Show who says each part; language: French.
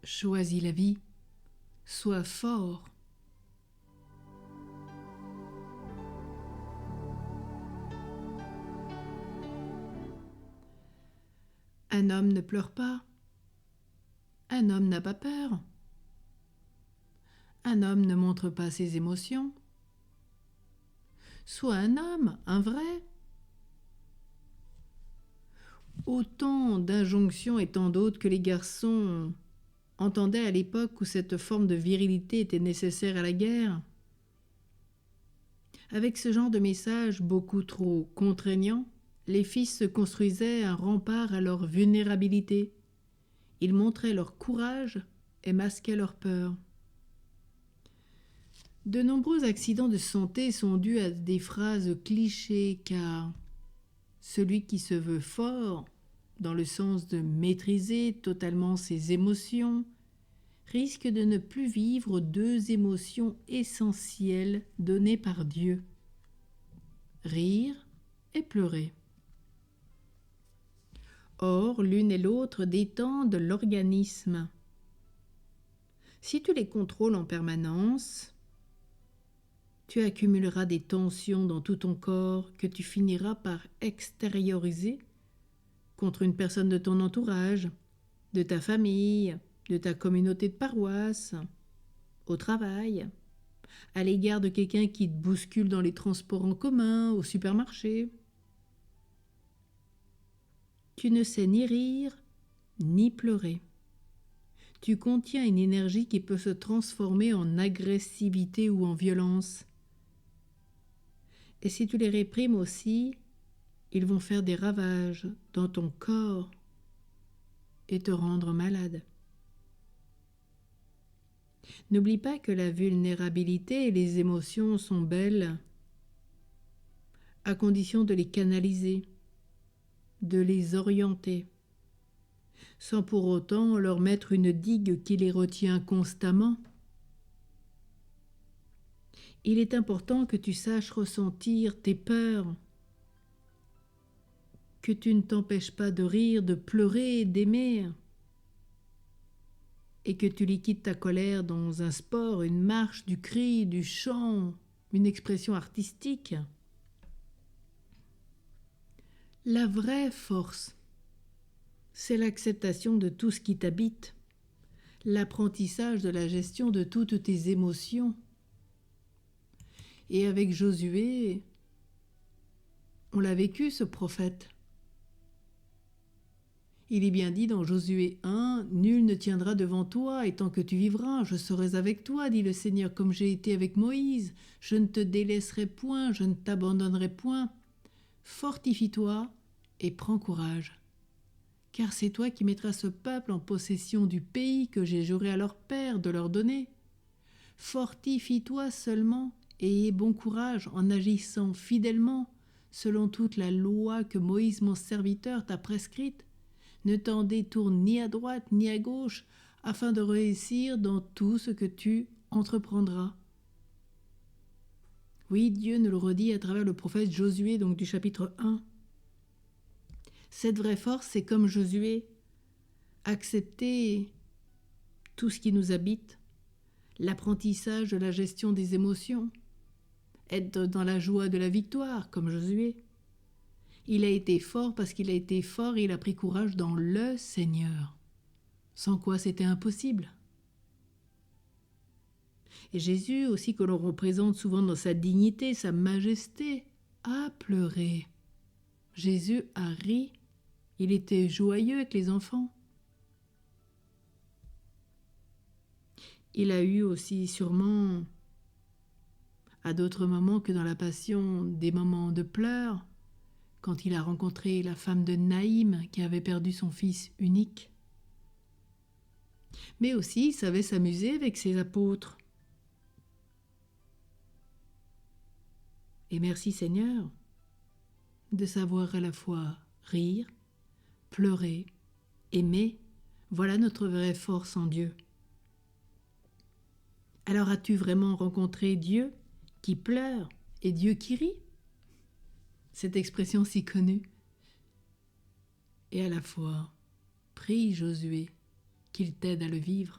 Speaker 1: Choisis la vie, sois fort. Un homme ne pleure pas. Un homme n'a pas peur. Un homme ne montre pas ses émotions. Sois un homme, un vrai. Autant d'injonctions et tant d'autres que les garçons entendaient à l'époque où cette forme de virilité était nécessaire à la guerre. Avec ce genre de message beaucoup trop contraignant, les fils se construisaient un rempart à leur vulnérabilité. Ils montraient leur courage et masquaient leur peur. De nombreux accidents de santé sont dus à des phrases clichés car celui qui se veut fort, dans le sens de maîtriser totalement ses émotions, risque de ne plus vivre deux émotions essentielles données par Dieu: rire et pleurer. Or, l'une et l'autre détendent l'organisme. Si tu les contrôles en permanence, tu accumuleras des tensions dans tout ton corps que tu finiras par extérioriser contre une personne de ton entourage, de ta famille, de ta communauté de paroisse, au travail, à l'égard de quelqu'un qui te bouscule dans les transports en commun, au supermarché. Tu ne sais ni rire, ni pleurer. Tu contiens une énergie qui peut se transformer en agressivité ou en violence. Et si tu les réprimes aussi, ils vont faire des ravages dans ton corps et te rendre malade. N'oublie pas que la vulnérabilité et les émotions sont belles, à condition de les canaliser, de les orienter, sans pour autant leur mettre une digue qui les retient constamment. Il est important que tu saches ressentir tes peurs, que tu ne t'empêches pas de rire, de pleurer, d'aimer, et que tu liquides ta colère dans un sport, une marche, du cri, du chant, une expression artistique. La vraie force, c'est l'acceptation de tout ce qui t'habite, l'apprentissage de la gestion de toutes tes émotions. Et avec Josué, on l'a vécu, ce prophète. Il est bien dit dans Josué 1, « Nul ne tiendra devant toi, et tant que tu vivras, je serai avec toi, dit le Seigneur, comme j'ai été avec Moïse. Je ne te délaisserai point, je ne t'abandonnerai point. Fortifie-toi et prends courage. Car c'est toi qui mettras ce peuple en possession du pays que j'ai juré à leur père de leur donner. Fortifie-toi seulement et aie bon courage en agissant fidèlement selon toute la loi que Moïse mon serviteur t'a prescrite. Ne t'en détourne ni à droite ni à gauche afin de réussir dans tout ce que tu entreprendras. » Oui, Dieu nous le redit à travers le prophète Josué, donc du chapitre 1. Cette vraie force, c'est comme Josué, accepter tout ce qui nous habite, l'apprentissage de la gestion des émotions, être dans la joie de la victoire, comme Josué. Il a été fort parce qu'il a été fort et il a pris courage dans le Seigneur, sans quoi c'était impossible. Et Jésus aussi, que l'on représente souvent dans sa dignité, sa majesté, a pleuré. Jésus a ri, il était joyeux avec les enfants. Il a eu aussi sûrement, à d'autres moments que dans la Passion, des moments de pleurs, quand il a rencontré la femme de Naïm qui avait perdu son fils unique. Mais aussi, il savait s'amuser avec ses apôtres. Et merci Seigneur de savoir à la fois rire, pleurer, aimer. Voilà notre vraie force en Dieu. Alors as-tu vraiment rencontré Dieu qui pleure et Dieu qui rit? Cette expression si connue. Et à la fois, prie Josué qu'il t'aide à le vivre.